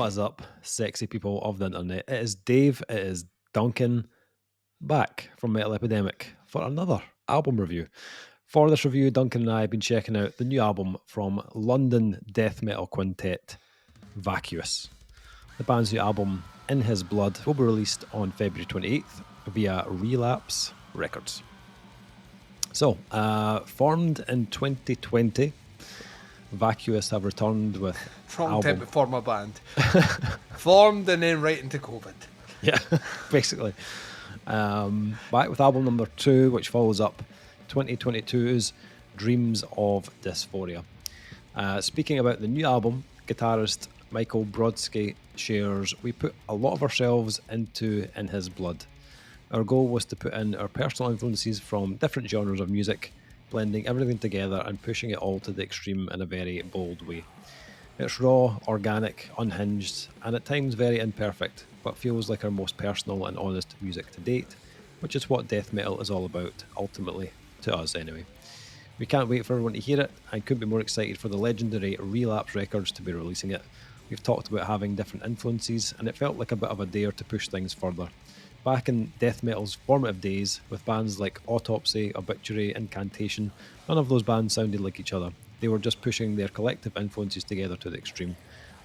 What is up, sexy people of the internet? It is Dave, it is Duncan, back from Metal Epidemic for another album review. For this review, Duncan and I have been checking out the new album from London death metal quintet, Vacuous. The band's new album, In His Blood, will be released on February 28th via Relapse Records. So, formed in 2020, Vacuous have returned with Wrong time to form a band. Formed and then right into COVID. Yeah, basically. Back with album number 2, which follows up 2022's Dreams of Dysphoria. Speaking about the new album, guitarist Michael Brodsky shares, "We put a lot of ourselves into In His Blood. Our goal was to put in our personal influences from different genres of music, blending everything together and pushing it all to the extreme in a very bold way. It's raw, organic, unhinged, and at times very imperfect, but feels like our most personal and honest music to date, which is what death metal is all about, ultimately, to us anyway. We can't wait for everyone to hear it, and couldn't be more excited for the legendary Relapse Records to be releasing it. We've talked about having different influences, and it felt like a bit of a dare to push things further. Back in death metal's formative days, with bands like Autopsy, Obituary, Incantation, none of those bands sounded like each other. They were just pushing their collective influences together to the extreme.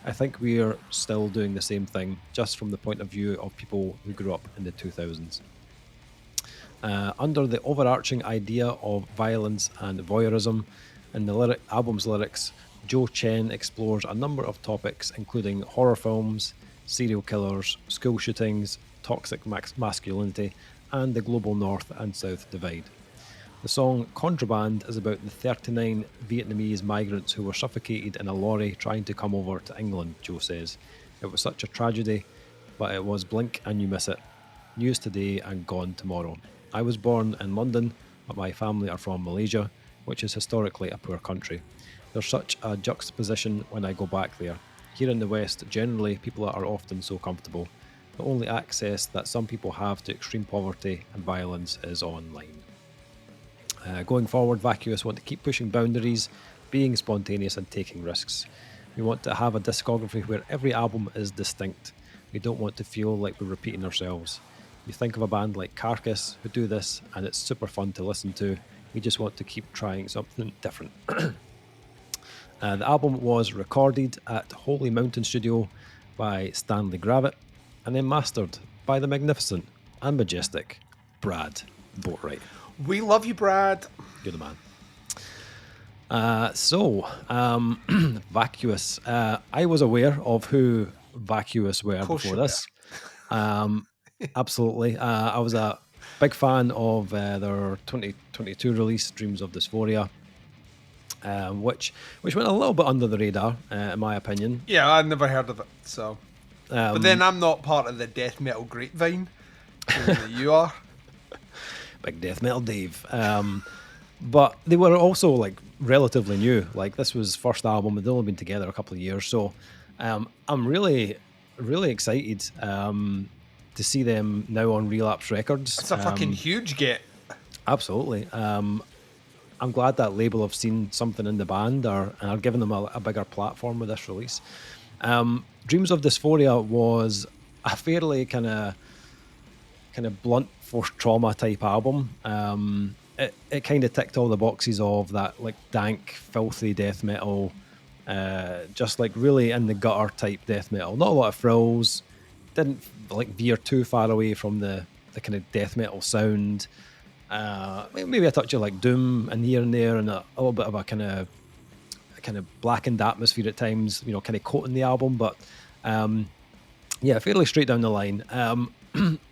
I think we are still doing the same thing, just from the point of view of people who grew up in the 2000s. Under the overarching idea of violence and voyeurism, in the album's lyrics, Joe Chen explores a number of topics, including horror films, serial killers, school shootings, toxic masculinity, and the global North and South divide. The song Contraband is about the 39 Vietnamese migrants who were suffocated in a lorry trying to come over to England, Joe says. It was such a tragedy, but it was blink and you miss it. News today and gone tomorrow. I was born in London, but my family are from Malaysia, which is historically a poor country. There's such a juxtaposition when I go back there. Here in the West, generally, people are often so comfortable. The only access that some people have to extreme poverty and violence is online. Going forward, Vacuous want to keep pushing boundaries, being spontaneous and taking risks. We want to have a discography where every album is distinct. We don't want to feel like we're repeating ourselves. You think of a band like Carcass who do this, and it's super fun to listen to. We just want to keep trying something different." The album was recorded at Holy Mountain Studio by Stanley Gravitt, and then mastered by the magnificent and majestic Brad Boatwright. We love you, Brad. You're the man. Vacuous. I was aware of who Vacuous were before this. Absolutely. I was a big fan of their 2022 release, Dreams of Dysphoria, which went a little bit under the radar, in my opinion. Yeah, I'd never heard of it, so... but then I'm not part of the death metal grapevine. You are. Big death metal Dave. But they were also like relatively new. Like this was first album. They'd only been together a couple of years. So I'm really, really excited to see them now on Relapse Records. It's a fucking huge get. Absolutely. I'm glad that label have seen something in the band and are giving them a bigger platform with this release. Dreams of Dysphoria was a fairly kind of blunt forced trauma type album. It kind of ticked all the boxes of that like dank, filthy death metal, just like really in the gutter type death metal. Not a lot of frills. Didn't like veer too far away from the kind of death metal sound. Maybe a touch of like doom in here and there, and a little bit of a kind of blackened atmosphere at times, you know, kind of coating the album, but fairly straight down the line.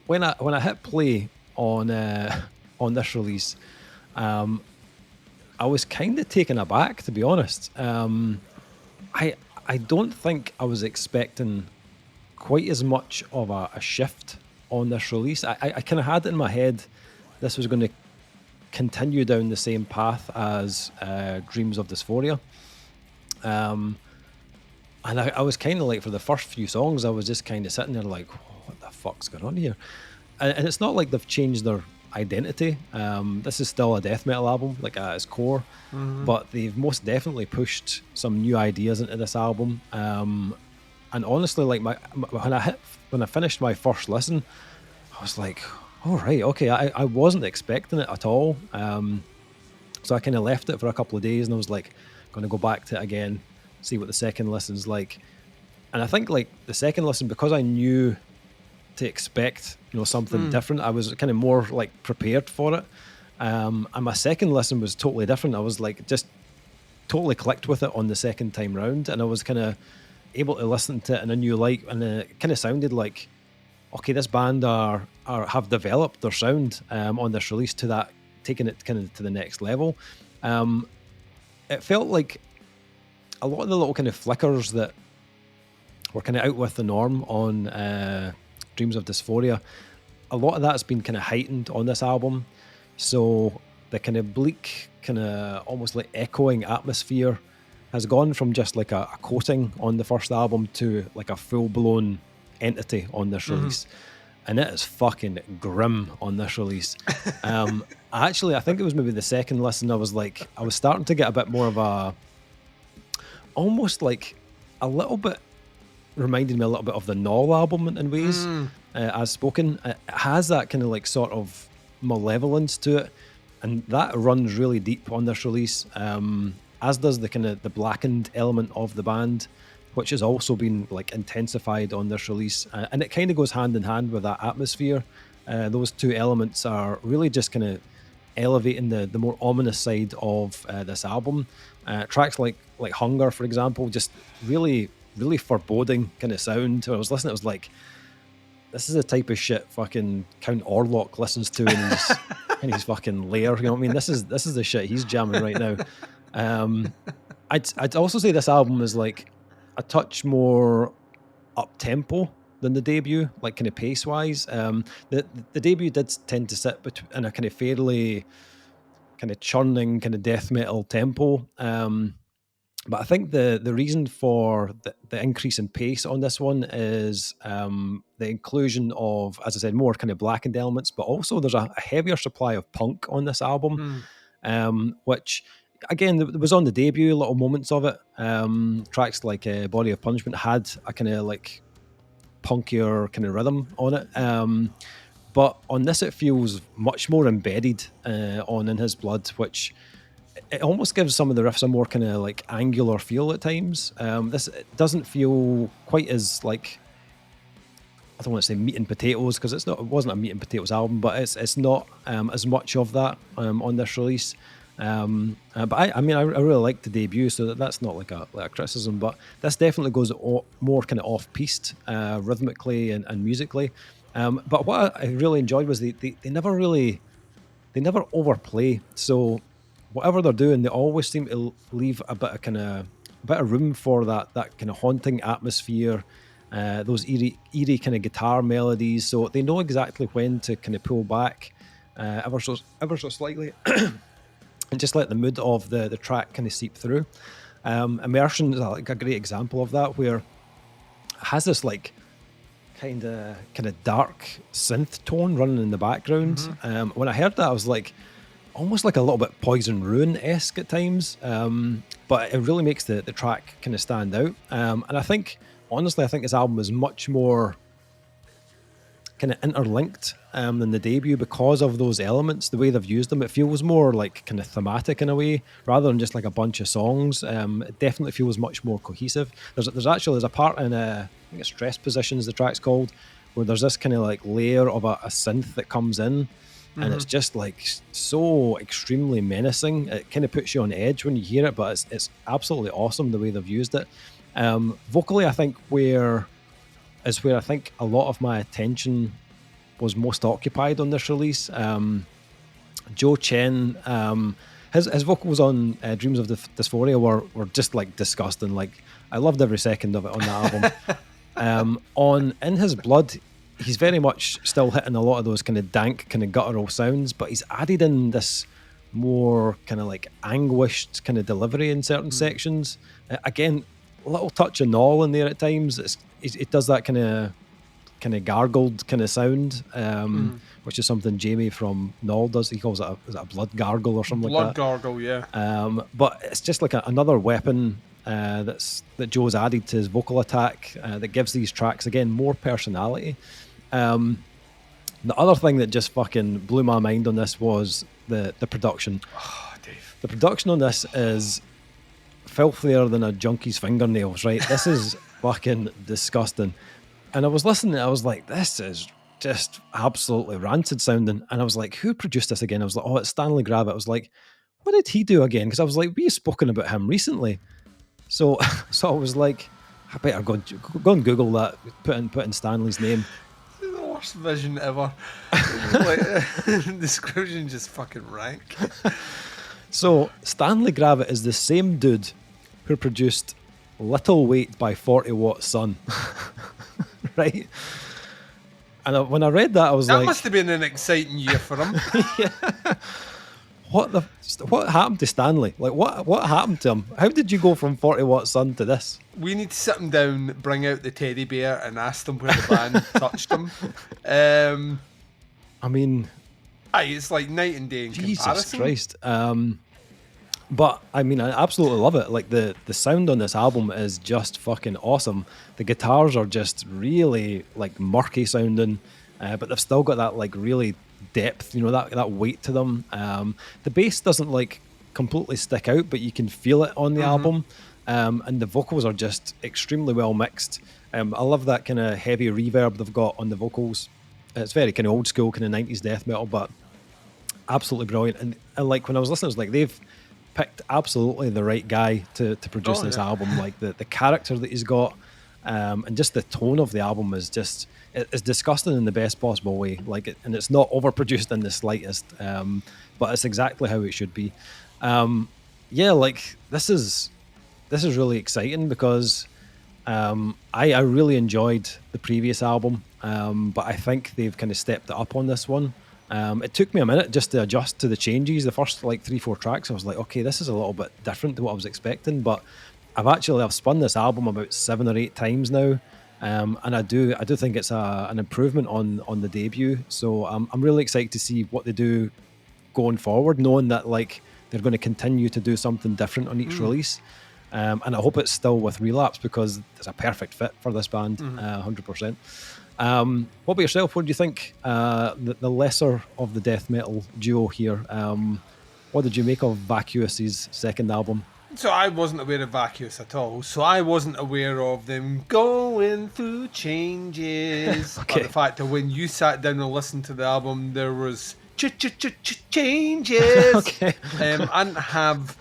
When I hit play on this release, I was kind of taken aback, to be honest. I don't think I was expecting quite as much of a shift on this release. I kind of had it in my head this was going to continue down the same path as Dreams of Dysphoria. And I was kind of like, for the first few songs, I was just kind of sitting there like, what the fuck's going on here? And it's not like they've changed their identity. This is still a death metal album, like at its core, but they've most definitely pushed some new ideas into this album. honestly, like when I finished my first listen, I was like, all right, okay, I wasn't expecting it at all. So I kind of left it for a couple of days, and I was like, going to go back to it again, see what the second listen's like. And I think like the second listen, because I knew to expect, something different, I was kind of more like prepared for it. And my second listen was totally different. I was like just totally clicked with it on the second time round, and I was kind of able to listen to it in a new light, and it kind of sounded like, okay, this band have developed their sound on this release to that, taking it kind of to the next level. It felt like a lot of the little kind of flickers that were kind of out with the norm on Dreams of Dysphoria, a lot of that's been kind of heightened on this album. So the kind of bleak, kind of almost like echoing atmosphere has gone from just like a coating on the first album to like a full-blown entity on this release. And it is fucking grim on this release. Actually, I think it was maybe the second listen, I was starting to get a bit more of a, almost like a little bit, reminded me a little bit of the Null album in ways, as spoken. It has that kind of like sort of malevolence to it, and that runs really deep on this release, as does the kind of the blackened element of the band, which has also been like intensified on this release, and it kind of goes hand in hand with that atmosphere. Those two elements are really just kind of elevating the more ominous side of this album. Tracks like Hunger, for example, just really foreboding kind of sound. When I was listening, it was like, this is the type of shit fucking Count Orlok listens to in his fucking lair. You know what I mean? This is the shit he's jamming right now. I'd also say this album is like a touch more up tempo than the debut, like kind of pace wise. The debut did tend to sit in a kind of fairly kind of churning kind of death metal tempo. But I think the reason for the increase in pace on this one is the inclusion of, as I said, more kind of blackened elements, but also there's a heavier supply of punk on this album, which, again, there was on the debut, little moments of it. Tracks like Body of Punishment had a kind of like punkier kind of rhythm on it. But on this, it feels much more embedded on In His Blood, which it almost gives some of the riffs a more kind of like angular feel at times. This it doesn't feel quite as like, I don't want to say meat and potatoes, because it wasn't a meat and potatoes album, but it's not as much of that on this release. But I mean, I really like the debut, so that's not like a criticism, but this definitely goes more kind of off-piste rhythmically and musically. But what I really enjoyed was they never overplay. So whatever they're doing, they always seem to leave a bit of room for that kind of haunting atmosphere, those eerie kind of guitar melodies. So they know exactly when to kind of pull back ever so slightly, and just let the mood of the track kind of seep through. Immersion is like a great example of that, where it has this like kind of dark synth tone running in the background. When I heard that, I was like, almost like a little bit Poison Ruin-esque at times, but it really makes the track kind of stand out. And I think, honestly, this album is much more kind of interlinked than the debut because of those elements, the way they've used them. It feels more like kind of thematic in a way, rather than just like a bunch of songs. It definitely feels much more cohesive. There's a part in I think it's Stress Positions, the track's called, where there's this kind of like layer of a synth that comes in, and it's just like so extremely menacing. It kind of puts you on edge when you hear it, but it's absolutely awesome the way they've used it. Vocally, I think where I think a lot of my attention was most occupied on this release. Joe Chen, his vocals on Dreams of Dysphoria were just like disgusting. Like, I loved every second of it on that album. On In His Blood, he's very much still hitting a lot of those kind of dank, kind of guttural sounds, but he's added in this more kind of like anguished kind of delivery in certain sections. Again, a little touch of Null in there at times. It does that kind of gargled kind of sound, which is something Jamie from Null does. He calls it a blood gargle or something like that. Blood gargle, yeah. But it's just like another weapon that Joe's added to his vocal attack that gives these tracks again more personality. The other thing that just fucking blew my mind on this was the production. Oh, Dave. The production on this is filthier than a junkie's fingernails, right? This is fucking disgusting. And I was listening, I was like, this is just absolutely rancid sounding. And I was like, who produced this again? I was like, oh, it's Stanley Gravitt. I was like, what did he do again? Because I was like, we've spoken about him recently. So I was like, I better go and Google that, put in Stanley's name. The worst vision ever. Like, description just fucking rank. So Stanley Gravitt is the same dude who produced Little Weight by 40 Watt Sun. Right? And when I read that, I was like... That must have been an exciting year for him. Yeah. What happened to Stanley? Like, what happened to him? How did you go from 40 Watt Sun to this? We need to sit him down, bring out the teddy bear, and ask him where the band touched him. I mean... It's like night and day in Jesus comparison. Christ. But, I mean, I absolutely love it. Like, the sound on this album is just fucking awesome. The guitars are just really, like, murky sounding, but they've still got that, like, really depth, you know, that weight to them. The bass doesn't, like, completely stick out, but you can feel it on the album. And the vocals are just extremely well mixed. I love that kind of heavy reverb they've got on the vocals. It's very kind of old school, kind of 90s death metal, but absolutely brilliant. And like, when I was listening, I was like, they've picked absolutely the right guy to produce this album. Like, the character that he's got, and just the tone of the album is just, it's disgusting in the best possible way. Like, and it's not overproduced in the slightest, but it's exactly how it should be. Yeah, like, this is really exciting because I really enjoyed the previous album, but I think they've kind of stepped it up on this one. It took me a minute just to adjust to the changes. The first like 3-4 tracks, I was like, okay, this is a little bit different to what I was expecting, but I've spun this album about 7 or 8 times now, and I do think it's an improvement on the debut. So I'm really excited to see what they do going forward, knowing that like they're going to continue to do something different on each release. And I hope it's still with Relapse because it's a perfect fit for this band, 100%. What about yourself? What do you think? The lesser of the death metal duo here. What did you make of Vacuous's second album? So I wasn't aware of Vacuous at all. So I wasn't aware of them going through changes. Okay. Or the fact that when you sat down and listened to the album, there was changes. Okay. I didn't have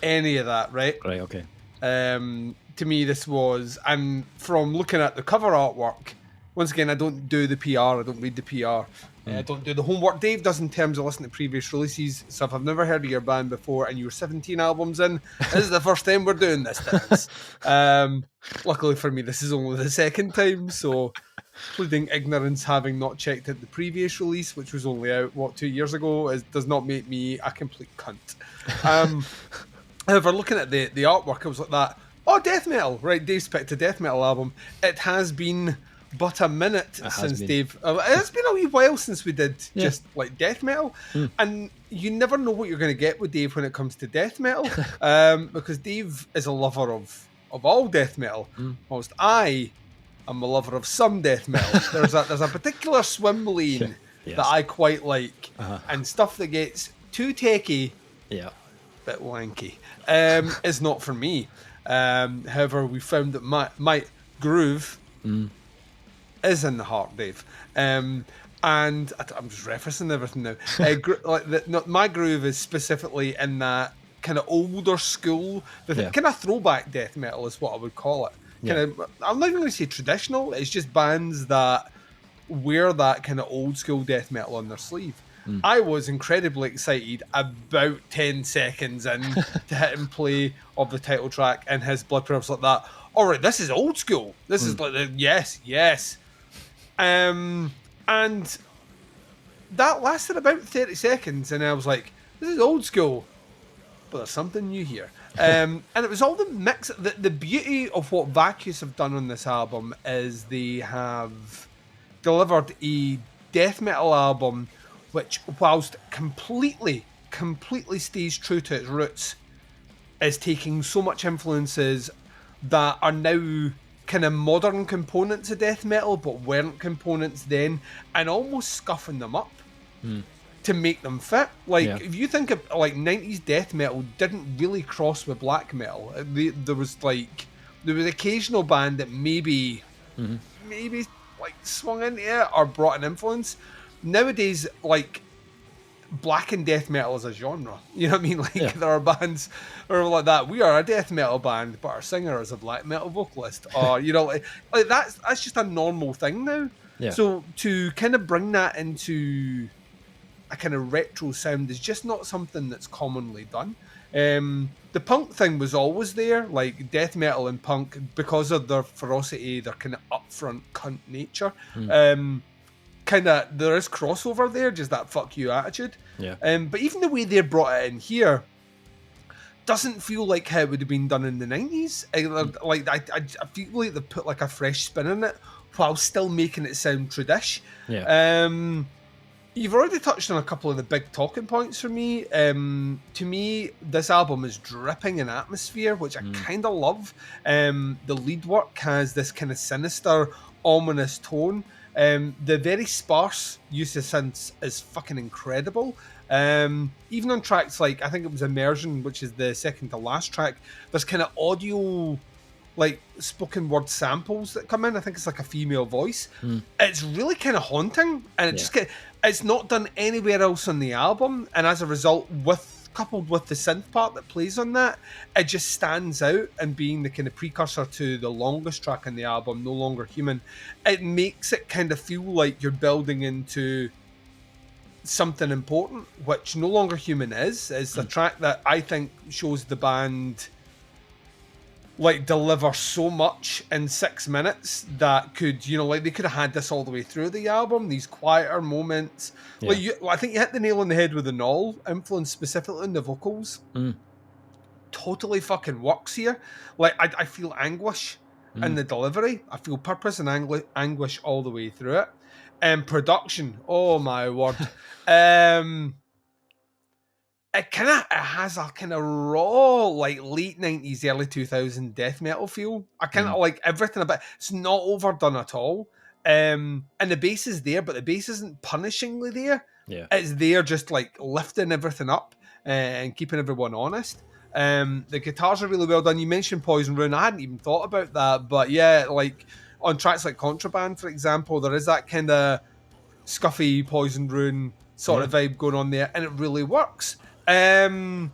any of that, right? Right, okay. To me, this was, and from looking at the cover artwork, once again, I don't do the PR, I don't read the PR, I don't do the homework Dave does in terms of listening to previous releases. So if I've never heard of your band before and you were 17 albums in, this is the first time we're doing this dance. Luckily for me, this is only the second time, so pleading ignorance, having not checked out the previous release, which was only out, 2 years ago, does not make me a complete cunt. However, looking at the artwork, I was like that, oh, death metal, right, Dave's picked a death metal album. It has been but a minute since Dave. It's been a wee while since we did just like death metal, and you never know what you're going to get with Dave when it comes to death metal, because Dave is a lover of all death metal. Whilst I am a lover of some death metal. There's a particular swim lane that I quite like, and stuff that gets too techie, bit wanky, is not for me. However, we found that my groove is in the heart, Dave. And I'm just referencing everything now. My groove is specifically in that kind of older school, kind of throwback death metal is what I would call it. I'm not even going to say traditional. It's just bands that wear that kind of old school death metal on their sleeve. I was incredibly excited about 10 seconds in to hit and play of the title track, and his blood pressure was like that. All right, this is old school. This is like yes. And that lasted about 30 seconds, and I was like, this is old school, but there's something new here. And it was all the mix. The beauty of what Vacuous have done on this album is they have delivered a death metal album which, whilst completely stays true to its roots, is taking so much influences that are now kind of modern components of death metal, but weren't components then, and almost scuffing them up to make them fit. Like, if you think of like 90s death metal didn't really cross with black metal. There was occasional band that maybe like swung into it or brought an influence. Nowadays, like, black and death metal is a genre. You know what I mean? Like, there are bands who are like that. We are a death metal band, but our singer is a black metal vocalist. Or, you know, like that's just a normal thing now. Yeah. So to kind of bring that into a kind of retro sound is just not something that's commonly done. The punk thing was always there, like death metal and punk, because of their ferocity, their kind of upfront cunt nature. Kind of, there is crossover there, just that fuck you attitude. Yeah. But even the way they brought it in here doesn't feel like how it would have been done in the 90s. Like I feel like they put like a fresh spin on it while still making it sound tradish. Yeah. You've already touched on a couple of the big talking points for me. To me, this album is dripping in atmosphere, which I kind of love. The lead work has this kind of sinister, ominous tone. The very sparse use of synths is fucking incredible. Even on tracks like, I think it was Immersion, which is the second to last track, there's kind of audio, like spoken word samples that come in. I think it's like a female voice. It's really kind of haunting, and it's not done anywhere else on the album, and as a result, coupled with the synth part that plays on that, it just stands out, and being the kind of precursor to the longest track on the album, No Longer Human, it makes it kind of feel like you're building into something important, which No Longer Human is the track that I think shows the band like deliver so much in 6 minutes that could, you know, like they could have had this all the way through the album, these quieter moments. Yeah. Like I think you hit the nail on the head with the Null influence, specifically in the vocals. Totally fucking works here. Like I feel anguish in the delivery. I feel purpose and anguish all the way through it. And production, oh my word. It has a kind of raw, like late 90s, early 2000s death metal feel. I kind of like everything about it. It's not overdone at all. And the bass is there, but the bass isn't punishingly there. Yeah. It's there just like lifting everything up and keeping everyone honest. The guitars are really well done. You mentioned Poison Rune. I hadn't even thought about that, but yeah, like on tracks like Contraband, for example, there is that kind of scuffy Poison Rune sort of vibe going on there, and it really works. Had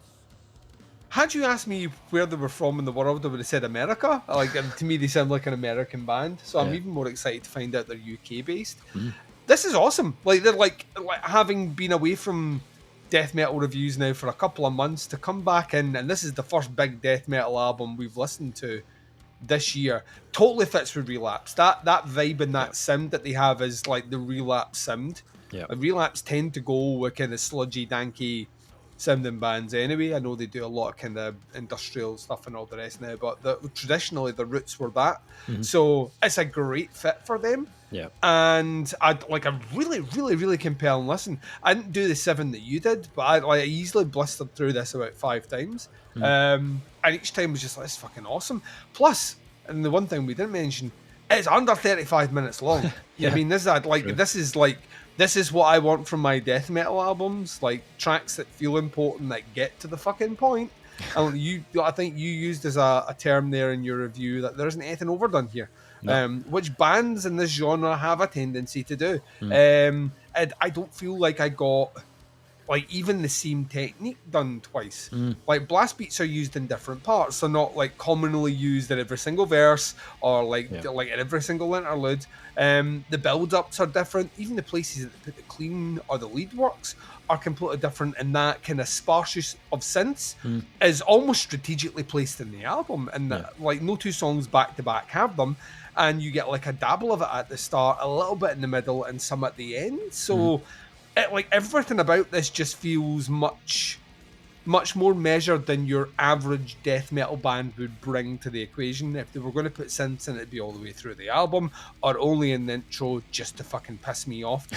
you asked me where they were from in the world, I would have said America. Like, to me, they sound like an American band, so I'm even more excited to find out they're UK based. This is awesome. Like, they're like having been away from death metal reviews now for a couple of months, to come back in, and this is the first big death metal album we've listened to this year. Totally fits with Relapse. That vibe and that sound that they have is like the Relapse sound. Yeah, like Relapse tend to go with kind of sludgy, danky sounding bands anyway. I know they do a lot of kind of industrial stuff and all the rest now, but traditionally the roots were that. So it's a great fit for them. Yeah, and I'd like a really, really, really compelling listen. I didn't do the 7 that you did, but I easily blistered through this about 5 times. And each time was just like, it's fucking awesome. Plus, and the one thing we didn't mention, it's under 35 minutes long. I mean, this is what I want from my death metal albums, like tracks that feel important, that get to the fucking point. And I think you used as a term there in your review that there isn't anything overdone here, which bands in this genre have a tendency to do. And I don't feel like I got like even the same technique done twice. Like blast beats are used in different parts, so not like commonly used in every single verse or like in every single interlude. The build-ups are different. Even the places that they put the clean or the lead works are completely different, and that kind of sparse use of synths is almost strategically placed in the album, and like no 2 songs back to back have them, and you get like a dabble of it at the start, a little bit in the middle, and some at the end. So like everything about this just feels much more measured than your average death metal band would bring to the equation. If they were going to put synths in, it'd be all the way through the album, or only in the intro just to fucking piss me off.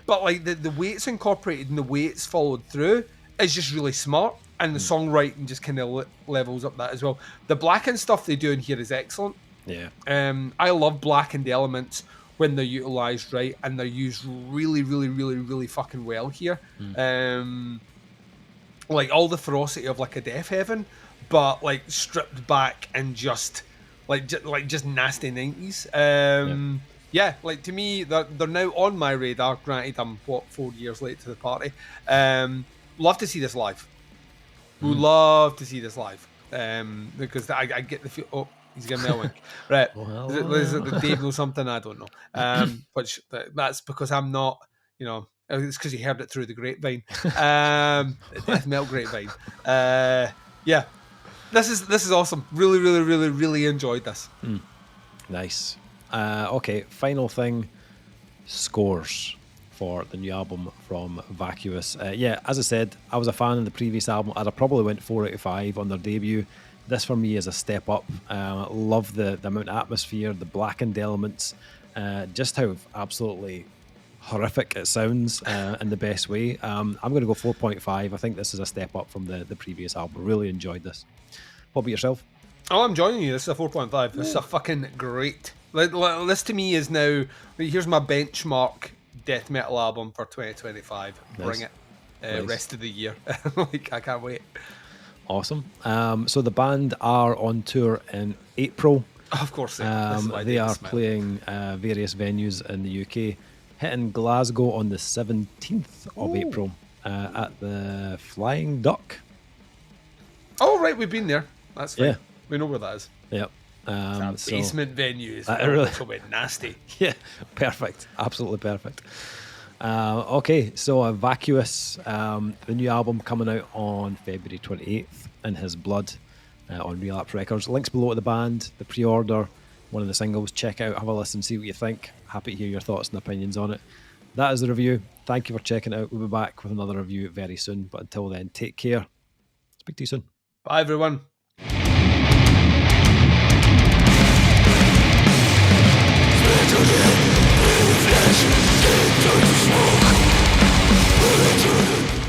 But like the way it's incorporated and the way it's followed through is just really smart. and the songwriting just kind of levels up that as well. The blackened stuff they do in here is excellent. Yeah. I love blackened elements when they're utilized right, and they're used really, really, really, really fucking well here. Like all the ferocity of like a Death Heaven, but like stripped back and just just nasty 90s. Yeah, like to me, they're now on my radar. Granted, I'm 4 years late to the party. Love to see this live. Would love to see this live. Because I get the feel. Oh, he's giving me a wink. Right. Is it that Dave knows something I don't know? Which that's because I'm not. You know, it's because you heard it through the grapevine. Death metal grapevine. Yeah. This is awesome. Really, really, really, really enjoyed this. Nice. Okay, final thing, scores for the new album from Vacuous. Yeah, as I said, I was a fan of the previous album. I'd have probably went 4 out of 5 on their debut. This for me is a step up. Love the amount of atmosphere, the blackened elements, just how absolutely horrific it sounds in the best way. I'm going to go 4.5. I think this is a step up from the previous album. Really enjoyed this. What about yourself? Oh, I'm joining you. This is a 4.5. This is a fucking great. This to me is now. Here's my benchmark death metal album for 2025. Nice. Bring it. Nice. Rest of the year. Like I can't wait. Awesome. So the band are on tour in April. Of course, they are playing various venues in the UK, hitting Glasgow on the 17th of April at the Flying Duck. Oh right, we've been there. That's fine. Yeah. We know where that is. Yep. It's basement venues. Really be nasty. Yeah, perfect. Absolutely perfect. Okay, so Vacuous, the new album coming out on February 28th in His Blood on Relapse Records. Links below to the band, the pre-order, one of the singles. Check out, have a listen, see what you think. Happy to hear your thoughts and opinions on it. That is the review. Thank you for checking it out. We'll be back with another review very soon. But until then, take care. Speak to you soon. Bye, everyone. Flesh, turns to smoke.